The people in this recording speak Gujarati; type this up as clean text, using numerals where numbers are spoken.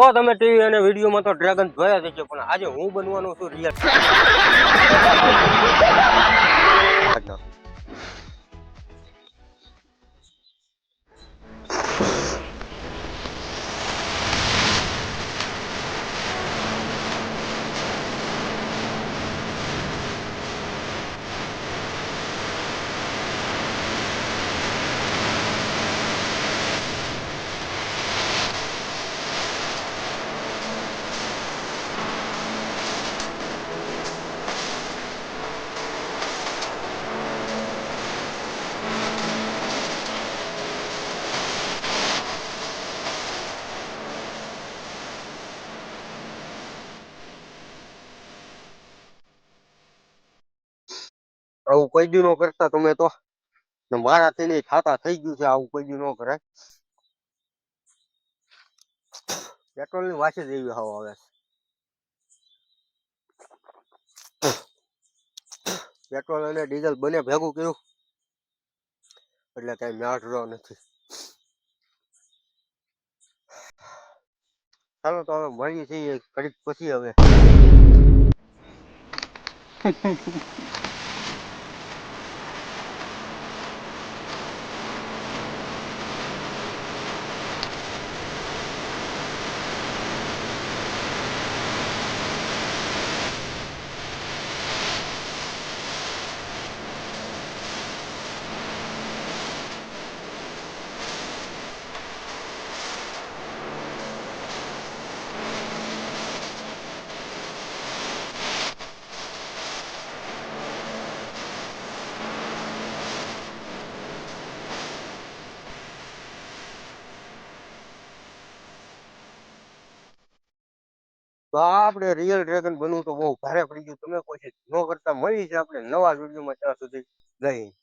તો તમે ટીવી અને વિડીયોમાં તો ડ્રેગન જોયા જ છે, પણ આજે હું બનવાનો છું રિયલ. આવું કોઈ દી નો કરતા તમે તો, મારાથી નહીં થાતા થઈ ગયું છે. આવું કોઈ દી નો કરાય. પેટ્રોલ ની વાસી જ એવી હવા આવે. પેટ્રોલ અને ડીઝલ બંને ભેગું કર્યું એટલે કઈ મેળરો નથી. ચાલો તો હવે મળીએ છીએ ઘડીક પછી હવે. તો આપણે રિયલ ડ્રેગન બનવું તો બહુ ભારે પડી ગયું. તમે કોઈ ન કરતા મળી છે આપણે નવા વિડીયોમાં. ત્યાં સુધી જય હિન્દ.